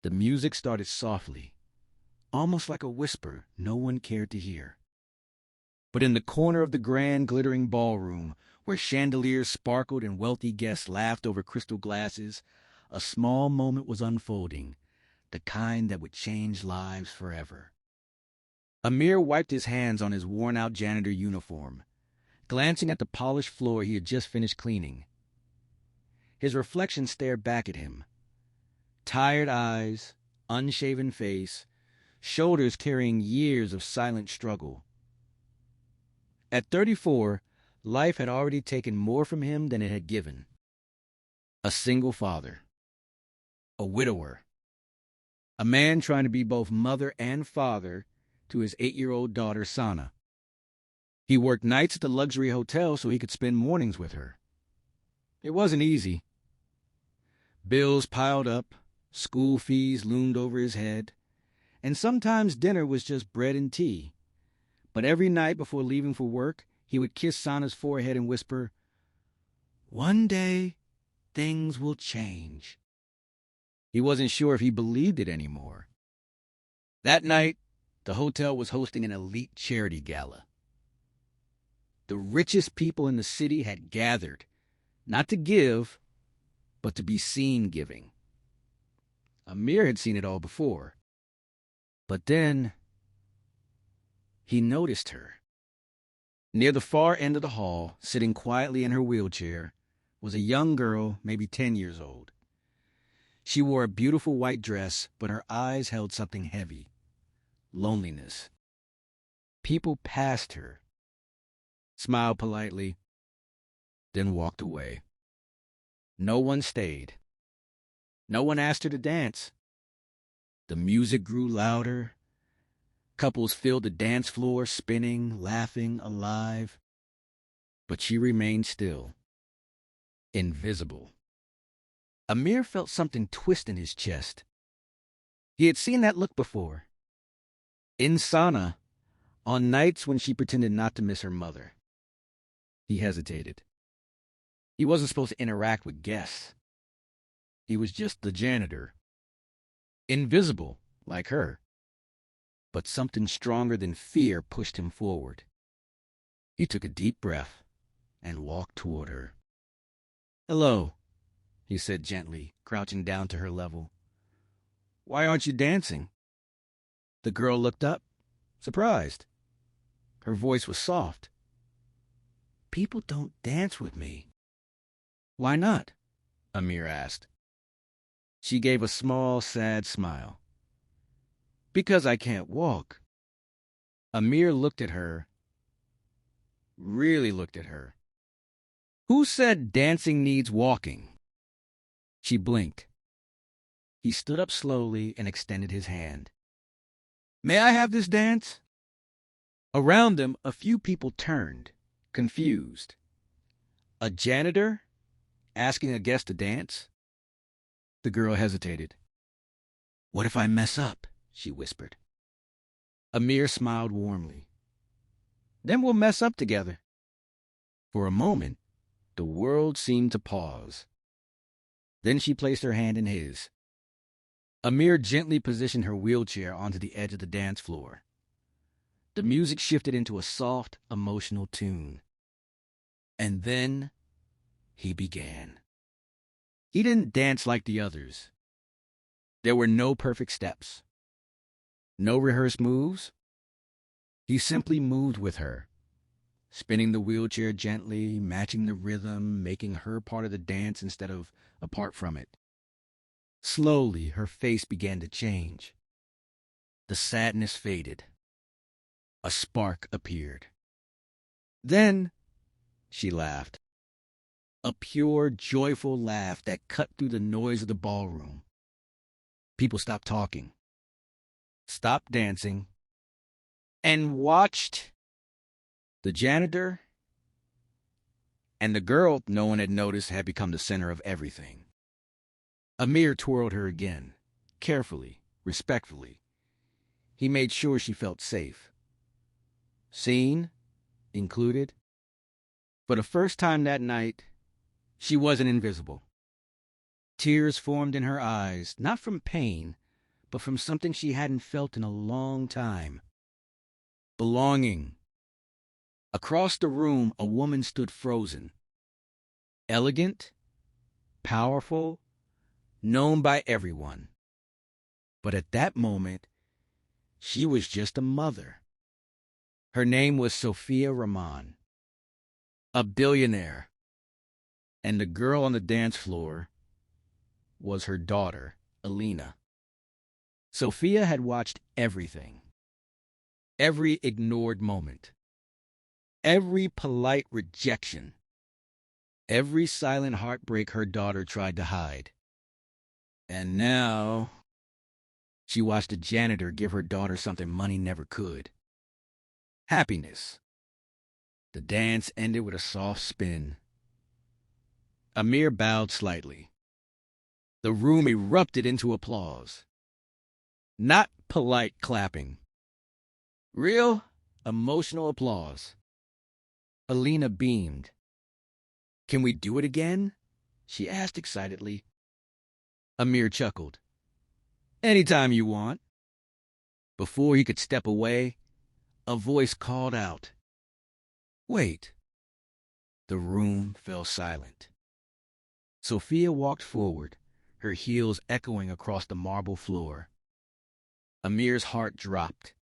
The music started softly, almost like a whisper no one cared to hear. But in the corner of the grand, glittering ballroom, where chandeliers sparkled and wealthy guests laughed over crystal glasses, a small moment was unfolding, the kind that would change lives forever. Amir wiped his hands on his worn-out janitor uniform, glancing at the polished floor he had just finished cleaning. His reflection stared back at him. Tired eyes, unshaven face, shoulders carrying years of silent struggle. At 34, life had already taken more from him than it had given. A single father. A widower. A man trying to be both mother and father to his 8-year-old daughter, Sana. He worked nights at the luxury hotel so he could spend mornings with her. It wasn't easy. Bills piled up, school fees loomed over his head, and sometimes dinner was just bread and tea. But every night before leaving for work, he would kiss Sana's forehead and whisper, "One day, things will change." He wasn't sure if he believed it anymore. That night, the hotel was hosting an elite charity gala. The richest people in the city had gathered, not to give, but to be seen giving. Amir had seen it all before. But then he noticed her. Near the far end of the hall, sitting quietly in her wheelchair, was a young girl, maybe 10 years old. She wore a beautiful white dress, but her eyes held something heavy. Loneliness. People passed her, smiled politely, then walked away. No one stayed. No one asked her to dance. The music grew louder. Couples filled the dance floor, spinning, laughing, alive. But she remained still. Invisible. Amir felt something twist in his chest. He had seen that look before. In Sana, on nights when she pretended not to miss her mother. He hesitated. He wasn't supposed to interact with guests. He was just the janitor. Invisible, like her. But something stronger than fear pushed him forward. He took a deep breath and walked toward her. "Hello," he said gently, crouching down to her level. "Why aren't you dancing?" The girl looked up, surprised. Her voice was soft. "People don't dance with me." "Why not?" Amir asked. She gave a small, sad smile. "Because I can't walk." Amir looked at her, really looked at her. "Who said dancing needs walking?" She blinked. He stood up slowly and extended his hand. "May I have this dance?" Around them, a few people turned, confused. A janitor asking a guest to dance? The girl hesitated. "What if I mess up?" she whispered. Amir smiled warmly. "Then we'll mess up together." For a moment, the world seemed to pause. Then she placed her hand in his. Amir gently positioned her wheelchair onto the edge of the dance floor. The music shifted into a soft, emotional tune. And then he began. He didn't dance like the others. There were no perfect steps. No rehearsed moves. He simply moved with her, spinning the wheelchair gently, matching the rhythm, making her part of the dance instead of apart from it. Slowly, her face began to change. The sadness faded. A spark appeared. Then she laughed. A pure, joyful laugh that cut through the noise of the ballroom. People stopped talking, stopped dancing, and watched. The janitor and the girl no one had noticed had become the center of everything. Amir twirled her again, carefully, respectfully. He made sure she felt safe. Seen, included. For the first time that night, she wasn't invisible. Tears formed in her eyes, not from pain, but from something she hadn't felt in a long time. Belonging. Across the room, a woman stood frozen. Elegant, powerful, known by everyone. But at that moment, she was just a mother. Her name was Sophia Rahman, a billionaire. And the girl on the dance floor was her daughter, Alina. Sophia had watched everything. Every ignored moment. Every polite rejection. Every silent heartbreak her daughter tried to hide. And now she watched a janitor give her daughter something money never could. Happiness. The dance ended with a soft spin. Amir bowed slightly. The room erupted into applause. Not polite clapping. Real, emotional applause. Alina beamed. "Can we do it again?" she asked excitedly. Amir chuckled. "Anytime you want." Before he could step away, a voice called out, "Wait." The room fell silent. Sophia walked forward, her heels echoing across the marble floor. Amir's heart dropped.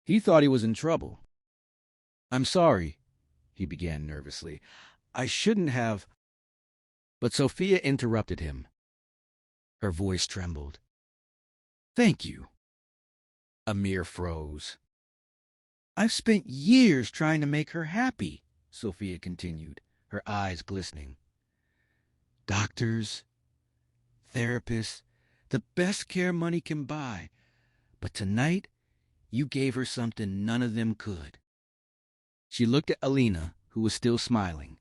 He thought he was in trouble. "I'm sorry," he began nervously. "I shouldn't have—" But Sophia interrupted him. Her voice trembled. "Thank you." Amir froze. "I've spent years trying to make her happy," Sophia continued, her eyes glistening. "Doctors, therapists, the best care money can buy. But tonight, you gave her something none of them could." She looked at Alina, who was still smiling.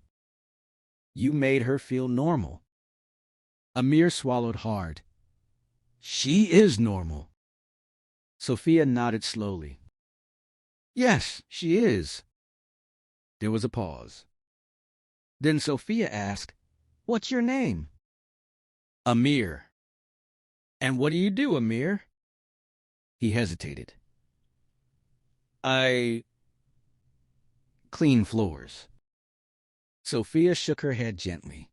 "You made her feel normal." Amir swallowed hard. "She is normal." Sophia nodded slowly. "Yes, she is." There was a pause. Then Sophia asked, "What's your name?" "Amir." "And what do you do, Amir?" He hesitated. "I clean floors." Sophia shook her head gently.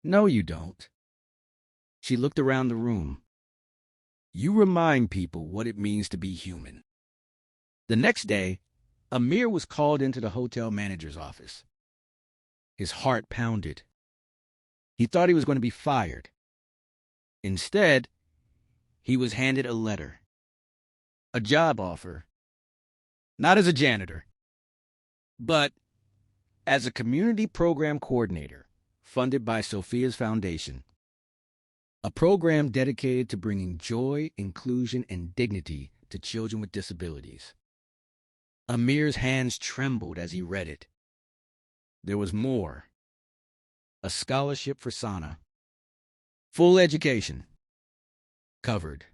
"No, you don't." She looked around the room. "You remind people what it means to be human." The next day, Amir was called into the hotel manager's office. His heart pounded. He thought he was going to be fired. Instead, he was handed a letter. A job offer. Not as a janitor, but as a community program coordinator, funded by Sophia's foundation. A program dedicated to bringing joy, inclusion, and dignity to children with disabilities. Amir's hands trembled as he read it. There was more. A scholarship for Sana. Full education. Covered.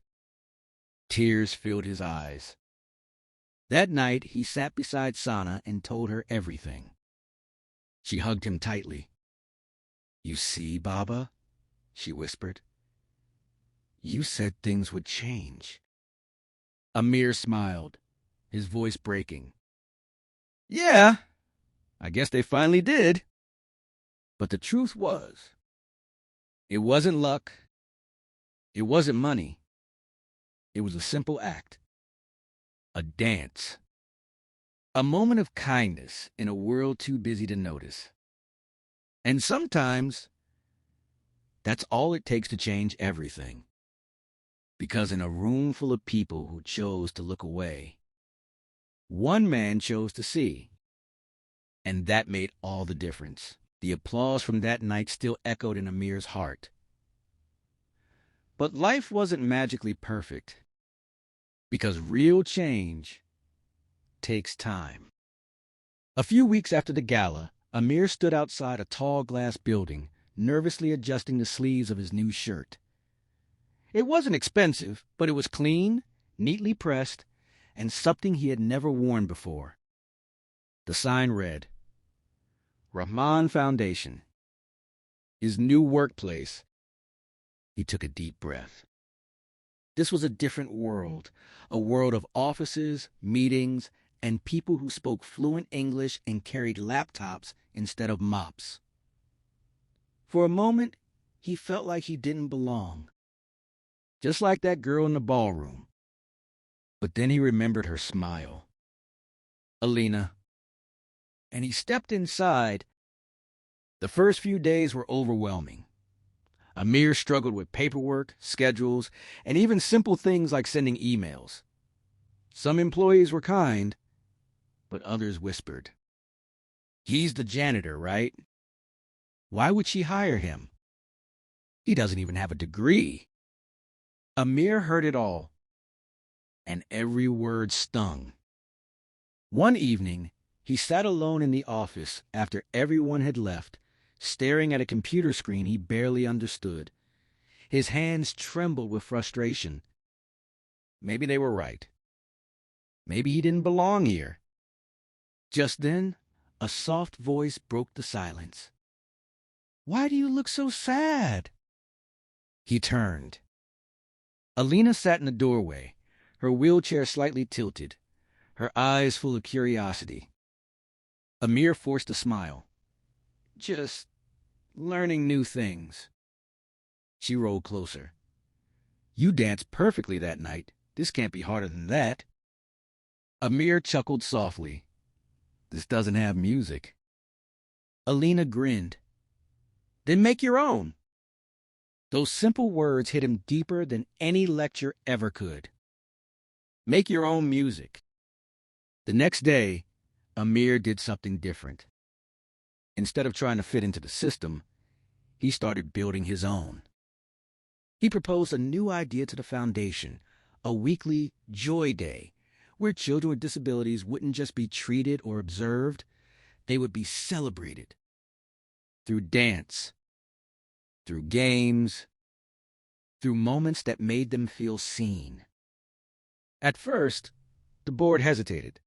Tears filled his eyes. That night, he sat beside Sana and told her everything. She hugged him tightly. "You see, Baba," she whispered. "You said things would change." Amir smiled, his voice breaking. "Yeah, I guess they finally did." But the truth was, it wasn't luck. It wasn't money. It was a simple act. A dance. A moment of kindness in a world too busy to notice. And sometimes, that's all it takes to change everything. Because in a room full of people who chose to look away, one man chose to see. And that made all the difference. The applause from that night still echoed in Amir's heart. But life wasn't magically perfect. Because real change takes time. A few weeks after the gala, Amir stood outside a tall glass building, nervously adjusting the sleeves of his new shirt. It wasn't expensive, but it was clean, neatly pressed, and something he had never worn before. The sign read, Rahman Foundation. His new workplace. He took a deep breath. This was a different world, a world of offices, meetings, and people who spoke fluent English and carried laptops instead of mops. For a moment, he felt like he didn't belong, just like that girl in the ballroom. But then he remembered her smile. Alina. And he stepped inside. The first few days were overwhelming. Amir struggled with paperwork, schedules, and even simple things like sending emails. Some employees were kind, but others whispered, "He's the janitor, right? Why would she hire him? He doesn't even have a degree." Amir heard it all, and every word stung. One evening, he sat alone in the office after everyone had left, staring at a computer screen he barely understood. His hands trembled with frustration. Maybe they were right. Maybe he didn't belong here. Just then, a soft voice broke the silence. "Why do you look so sad?" He turned. Alina sat in the doorway, her wheelchair slightly tilted, her eyes full of curiosity. Amir forced a smile. "Just learning new things." She rolled closer. "You danced perfectly that night. This can't be harder than that." Amir chuckled softly. "This doesn't have music." Alina grinned. "Then make your own." Those simple words hit him deeper than any lecture ever could. Make your own music. The next day, Amir did something different. Instead of trying to fit into the system, he started building his own. He proposed a new idea to the foundation, a weekly Joy Day, where children with disabilities wouldn't just be treated or observed, they would be celebrated. Through dance, through games, through moments that made them feel seen. At first, the board hesitated.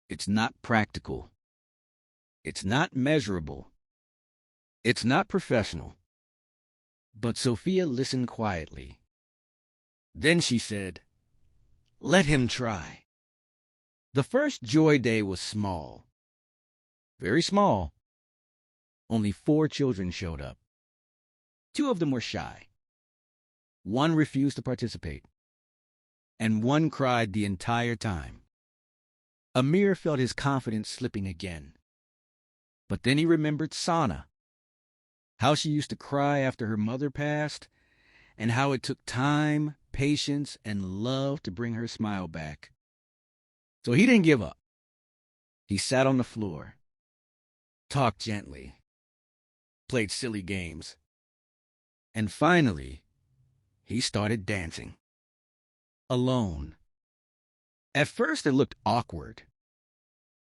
It's not practical. It's not measurable. It's not professional. But Sophia listened quietly. Then she said, "Let him try." The first Joy Day was small. Very small. Only 4 children showed up. 2 of them were shy. 1 refused to participate. And 1 cried the entire time. Amir felt his confidence slipping again. But then he remembered Sana. How she used to cry after her mother passed, and how it took time, patience, and love to bring her smile back. So he didn't give up. He sat on the floor, talked gently, played silly games, and finally, he started dancing. Alone. At first it looked awkward,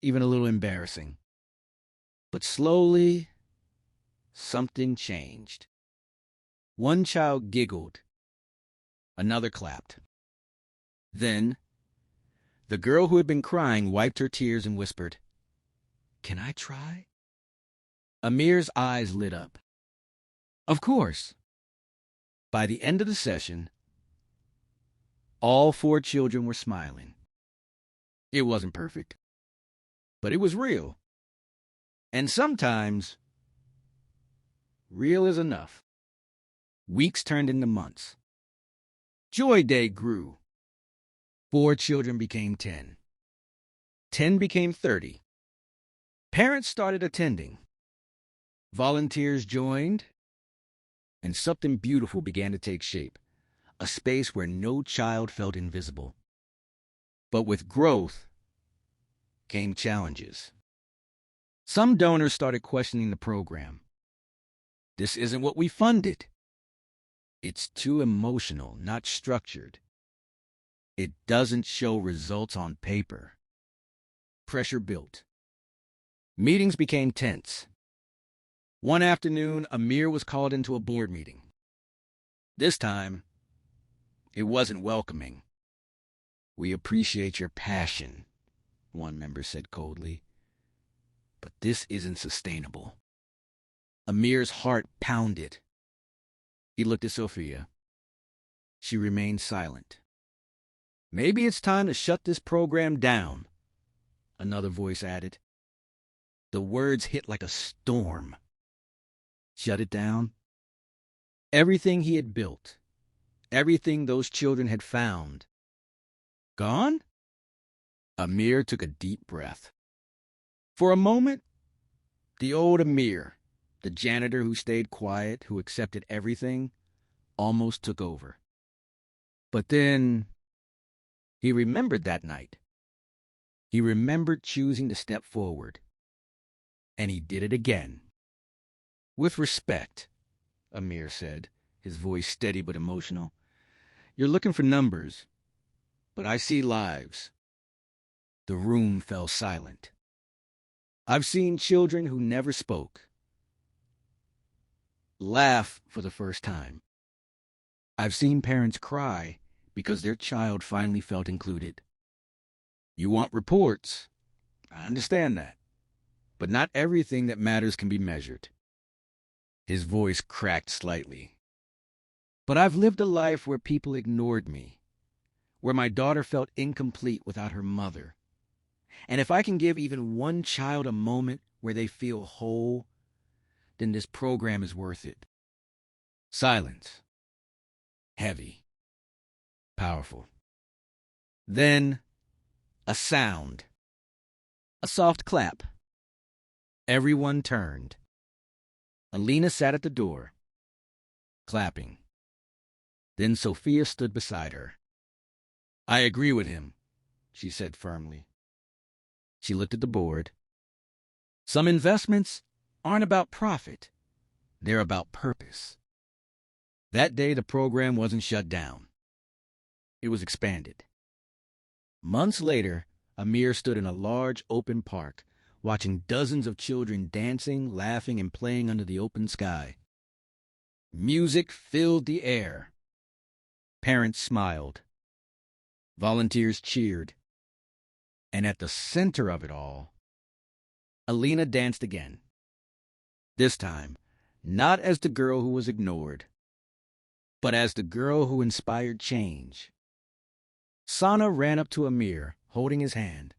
even a little embarrassing. But slowly, something changed. One child giggled. Another clapped. Then, the girl who had been crying wiped her tears and whispered, "Can I try?" Amir's eyes lit up. Of course. By the end of the session, all 4 children were smiling. It wasn't perfect, but it was real. And sometimes, real is enough. Weeks turned into months. Joy Day grew. 4 children became 10. 10 became 30. Parents started attending. Volunteers joined. And something beautiful began to take shape. A space where no child felt invisible. But with growth came challenges. Some donors started questioning the program. This isn't what we funded. It's too emotional, not structured. It doesn't show results on paper. Pressure built. Meetings became tense. One afternoon, Amir was called into a board meeting. This time, it wasn't welcoming. "We appreciate your passion," one member said coldly. "But this isn't sustainable." Amir's heart pounded. He looked at Sophia. She remained silent. Maybe it's time to shut this program down, another voice added. The words hit like a storm. Shut it down? Everything he had built, everything those children had found. Gone? Amir took a deep breath. For a moment, the old Amir, the janitor who stayed quiet, who accepted everything, almost took over. But then he remembered that night. He remembered choosing to step forward. And he did it again. With respect, Amir said, his voice steady but emotional. You're looking for numbers, but I see lives. The room fell silent. I've seen children who never spoke laugh for the first time. I've seen parents cry because their child finally felt included. You want reports. I understand that. But not everything that matters can be measured. His voice cracked slightly. But I've lived a life where people ignored me, where my daughter felt incomplete without her mother. And if I can give even one child a moment where they feel whole, then this program is worth it. Silence. Heavy. Powerful. Then, a sound. A soft clap. Everyone turned. Alina sat at the door, clapping. Then Sophia stood beside her. I agree with him, she said firmly. She looked at the board. Some investments aren't about profit. They're about purpose. That day, the program wasn't shut down. It was expanded. Months later, Amir stood in a large open park, watching dozens of children dancing, laughing, and playing under the open sky. Music filled the air. Parents smiled. Volunteers cheered. And at the center of it all, Alina danced again. This time, not as the girl who was ignored, but as the girl who inspired change. Sana ran up to Amir, holding his hand.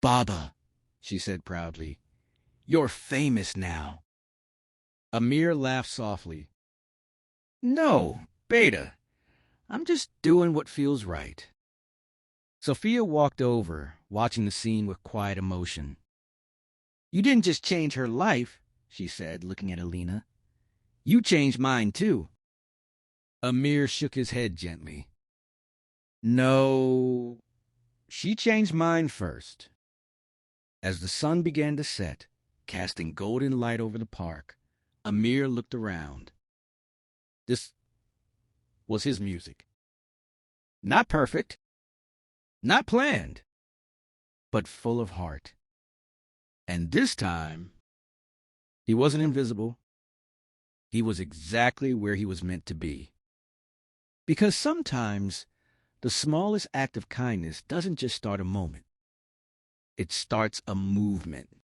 Baba, she said proudly, you're famous now. Amir laughed softly. No, Beta, I'm just doing what feels right. Sophia walked over, watching the scene with quiet emotion. You didn't just change her life, she said, looking at Alina. You changed mine, too. Amir shook his head gently. No, she changed mine first. As the sun began to set, casting golden light over the park, Amir looked around. This was his music. Not perfect, not planned, but full of heart. And this time, he wasn't invisible. He was exactly where he was meant to be. Because sometimes the smallest act of kindness doesn't just start a moment. It starts a movement.